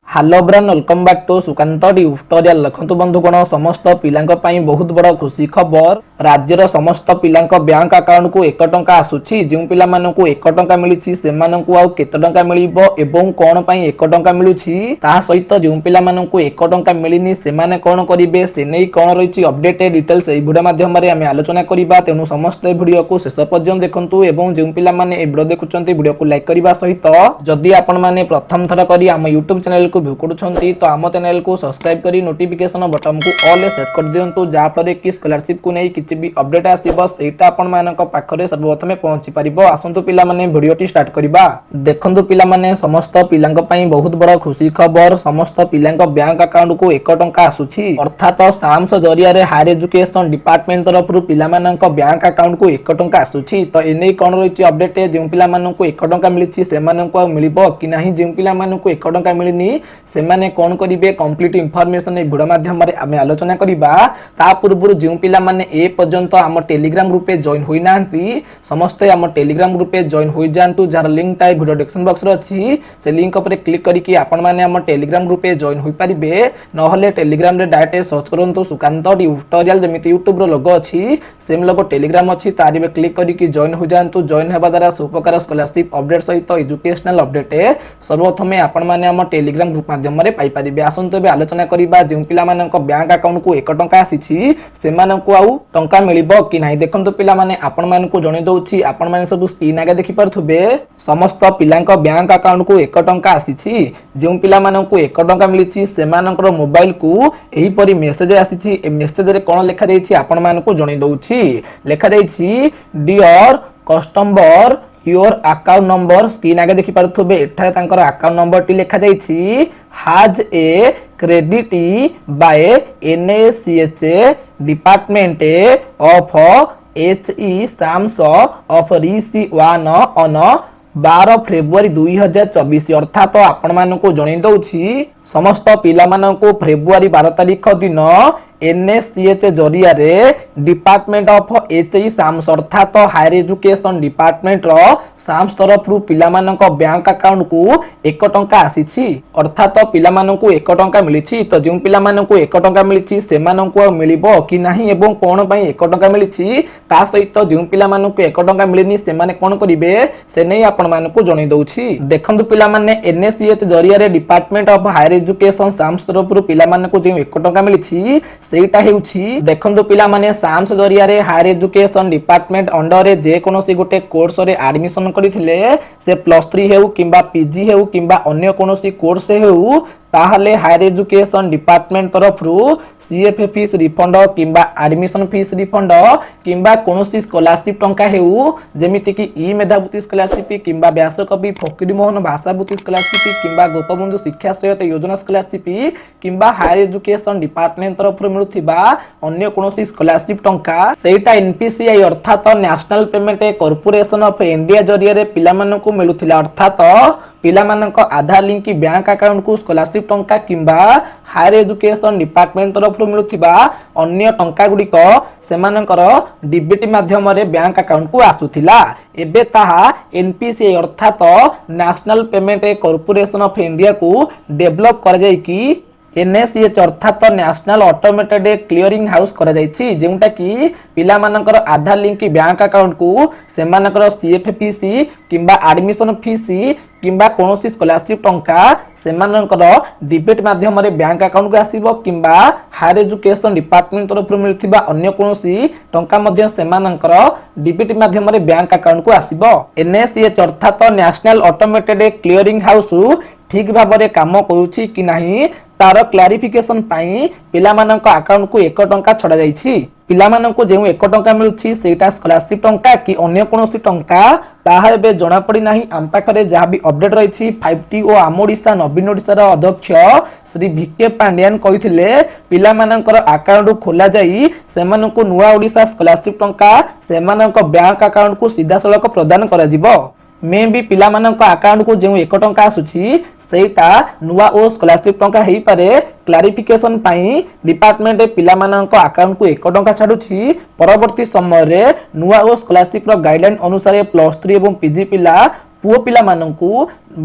Hello ब्रान welcome back to Sukanta tutorial. देखंतु बंधुगण समस्त पिलांक पई बहुत बड़ खुशी खबर। राज्यर समस्त पिलांक बैंक अकाउंट को 1 टंका आसुची। जो पिला मानकु 1 टंका मिलिछि सेमानकु आउ केते टंका मिलिबो एवं कोन पई 1 टंका मिलुछि ता सहित जो पिला मानकु 1 टंका मिलिनि सेमाने कोन करिवे से नै कोन रहिछि अपडेट डिटेल्स ए वीडियो माध्यम रे आमे आलोचना करिबा। तेनु समस्त वीडियो को शेष पर्यंत देखंतु एवं जो पिला माने ए वीडियो देखुचंती वीडियो को लाइक करिबा सहित जदि आपण माने प्रथम थर करी हम YouTube चैनल को व्यू करूछंती तो आम चैनल को सब्सक्राइब करी नोटिफिकेशन बटन को ऑल सेट कर दियंतु जा फले कि स्कॉलरशिप को नै किछि भी अपडेट आसीबो सेटा आपण मानक पाखरे सर्वप्रथमे पहुंची परिबो। आसंतु पिला माने वीडियोटी स्टार्ट करिबा। देखंतु पिला माने समस्त पिलांक पई बहुत बड़ खुशी खबर। समस्त पिलांक बैंक अकाउंट को 1 टंका आसुछि अर्थात साम्स जरिया रे हायर एजुकेशन डिपार्टमेंट तरफ रु पिला मानक बैंक अकाउंट को 1 टंका आसुछि। तो एनै कोन रहिछि अपडेट जे पिला मानक 1 टंका मिलिछि सेमानक मिलिबो कि नाही। जे पिला मानक 1 टंका मिलिनि सेमाने कोन करिवे कंप्लीट इंफॉर्मेशन ए वीडियो माध्यम रे आमे आलोचना करिबा। ता पूर्व जो पिला माने ए पर्यंत हम टेलीग्राम ग्रुप पे जॉइन होई नांती समस्त हम टेलीग्राम ग्रुप पे जॉइन होई जानतु जार लिंक टाइ वीडियो डिस्क्रिप्शन बॉक्स रे अछि। से लिंक ऊपर क्लिक करी कि आपण माने हम टेलीग्राम ग्रुप पे जॉइन होई परिबे। न होले टेलीग्राम रे डायरेक्ट सर्च करंतु सुकांत ट्यूटोरियल जेमिति YouTube रो लोगो अछि सेम लोगो टेलीग्राम अछि तारि पे क्लिक करी कि जॉइन हो जानतु। जॉइन हेबा द्वारा सुपकार स्कॉलरशिप अपडेट सहित एजुकेशनल अपडेट सर्वप्रथमे आपण माने हम टेलीग्राम ग्रुप माध्यम रे पाई परिबे। आसंतु बे आलोचना करिबा जे पिला मानक बैंक अकाउंट को 1 टंका आसीछि सेमानकु आउ टंका मिलिबो कि नाही। देखंतु पिला माने आपण मानकु जणी दउछि आपण माने सब स्क्रीन आगे देखि परथुबे समस्त पिलांक बैंक अकाउंट को 1 टंका आसीछि। जे पिला मानकु 1 टंका मिलिछि सेमानकर मोबाइल को एही परि मेसेज आसीछि। ए मेसेज रे कोन लेखा दैछि आपण मानकु जणी दउछि। लेखा दैछि dear customer your account number screen आगे देखि पारथुबे एठारे तांकर अकाउंट नंबर टी लेखा जाईछि has a credit by NACH department of HE sums of RIC1 on 12 February 2024 अर्थात आपण मानकु जणी दउछि समस्त पिला मानकु फेब्रुआरी 12 तारिख दिन NACH जरिया रे डिपार्टमेंट ऑफ HE साम्स अर्थात हायर एजुकेशन डिपार्टमेंट रो साम्स तरफ रु पिला मानक बैंक अकाउंट को 1 टंका आसीछि अर्थात पिला मानकु 1 टंका मिलिछि। तो जो पिला मानकु 1 टंका मिलिछि सेमानकु मिलिबो कि नाही एवं कोन पई 1 टंका मिलिछि ता सहित जो पिला मानकु 1 टंका मिलिनि सेमाने कोन करिवे से नै आपण मानकु जणी दउछि। देखंतु पिला माने NACH जरिया रे department of higher education SAMS तरफ रु पिला मानकु जे 1 टंका मिलिछि सेटा हेउछि। देखंतु पिला माने साम्स जरिया रे हायर एजुकेशन डिपार्टमेंट अंडर रे जे कोनोसी गोटे कोर्स रे एडमिशन करिथिले से +3 हेउ किबा PG हेउ किबा अन्य कोनोसी कोर्स हेउ ताहले हायर एजुकेशन डिपार्टमेंट तरफ रु CF फीस रिफंड किबा एडमिशन फीस रिफंड किबा कोनोसी स्कॉलरशिप टंका हेउ जेमिति कि ई मेधावृत्ति स्कॉलरशिप किबा व्यासकवि फकीर मोहन भाषावृत्ति स्कॉलरशिप किबा गोपबंधु शिक्षा सहायता योजना स्कॉलरशिप किबा हायर एजुकेशन डिपार्टमेंट तरफ रु मिलुथिबा अन्य कोनोसी स्कॉलरशिप टंका सेटा NPCI अर्थात national payment corporation of India जरिया रे पिला मानकु मिलुथिला अर्थात पिला मानक आधार लिंक बैंक अकाउंट को स्कॉलरशिप टंका किबा हायर एजुकेशन डिपार्टमेंट तरफ मिलुथिबा अन्य टंका गुडी को सेमानकर डीबीटी माध्यम रे बैंक अकाउंट को आसुथिला। एबे ताहा NPCI अर्थात national payment corporation of India को डेवलप कर जाय कि NACH अर्थात नेशनल ऑटोमेटेड क्लियरिंग हाउस करा जायछि जेउटा कि पिला मानकर आधार लिंक बैंक अकाउंट को सेमानकर CF फीस किबा एडमिशन फीस किबा कोनोसी स्कॉलरशिप टंका सेमानकर डिबेट माध्यम रे बैंक अकाउंट को आसीबो किबा हायर एजुकेशन डिपार्टमेंट तरफ मिलथिबा अन्य कोनोसी टंका मध्ये सेमानकर डिबेट माध्यम रे बैंक अकाउंट को आसीबो। NACH अर्थात नेशनल ऑटोमेटेड क्लियरिंग हाउस ठीक भाव में काम करूछि कि नाही तार क्लारिफिकेशन पाई पिला मानक अकाउंट को 1 टंका छड़ा जाईछि। पिला मानक जे 1 टंका मिलुछि सेटा स्कॉलरशिप टंका कि अन्य कोनोसी टंका ताहा एबे जणा पड़ी नाही। आम पाखरे जहा भी अपडेट रहिछि 5T ओ आम ओडिसा नवीन ओडिसा रो अध्यक्ष श्री VK पांड्यान कहिथिले पिला मानकर अकाउंट खोला जाई सेमानकु नुवा ओडिसा स्कॉलरशिप टंका सेमानक बैंक अकाउंट को सीधा सड़क प्रदान करा जिवो। मे भी पिला मानक अकाउंट को जे 1 टंका आसुछि सेटा नुवा ओ स्कॉलरशिप टंका हेई पारे क्लारिफिकेशन पाई डिपार्टमेंट पिला मानक अकाउंट को 1 टंका छाडुछि। परवर्ती समय रे नुवा ओ स्कॉलरशिप रो गाइडलाइन अनुसार +3 एवं PG पिला पुओ पिला माननकु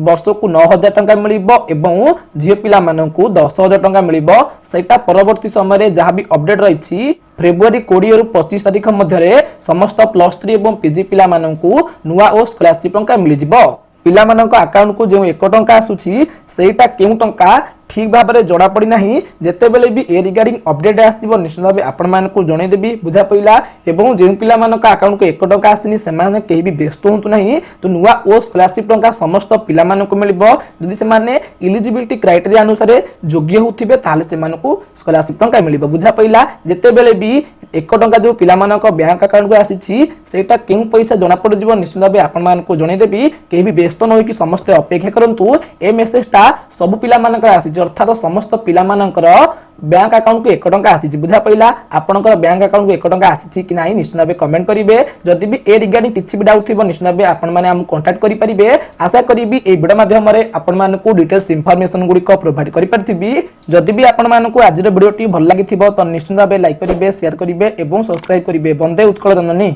वर्षकु 9000 टंका मिलिबो एवं झियो पिला माननकु 10000 टंका मिलिबो। सेटा परवर्ती समय रे जहां भी अपडेट रहिछि फेब्रुआरी 20 रु 25 तारिख मध्य समस्त +3 एवं पीजी पिला माननकु नुआ ओ स्कॉलरशिप टंका मिलि जिवो। पिला माननक अकाउंट को जो 1 टंका आसुछि सेटा केउ टंका ठीक भाव में जड़ा पड़ी नहीं जेते बेले भी ए रिगार्डिंग अपडेट आसीबो निश्चित भाव आपण मानकु जणै देबी बुझा पइला। एवं जे पिला मानक अकाउंट को 1 टंका आसिनी से माने केही भी व्यस्त होंतु नहीं तो नुआ ओ स्कॉलरशिप टंका समस्त पिला मानकु मिलिबो। जदि से माने एलिजिबिलिटी क्राइटेरिया अनुसार योग्य होथिबे ताले से मानकु स्कॉलरशिप टंका मिलिबो बुझा पइला। जेते बेले भी 1 टंका जो पिला मानक बैंक अकाउंट को आसीछि सेटा केउ पैसा जणा पड़ जिवो निश्चित भाव आपण मानकु जणै देबी केही भी व्यस्त न होई कि समस्त अपेक्षा करंतु ए मेसेज टा सब पिला मानक आसी अर्थात समस्त पिला मानकर बैंक अकाउंट को 1 टंका आसी बुझा पइला। आपनकर बैंक अकाउंट को 1 टंका आसी कि नाही निश्चित भाव कमेंट करिवे। जदि भी ए रिगार्डिंग किछि भी डाउट थिबो निश्चित भाव आपण माने हम कांटेक्ट करि परिबे। आशा करिबी ए वीडियो माध्यम रे आपण मानकु डिटेल्स इंफॉर्मेशन गुडी को प्रोवाइड करि परथिबी। जदि भी आपण मानकु आज वीडियो टी भल लागिथिबो तो निश्चित भाव लाइक करिवे शेयर करिवे एवं सब्सक्राइब करिवे। वंदे उत्कल जननी।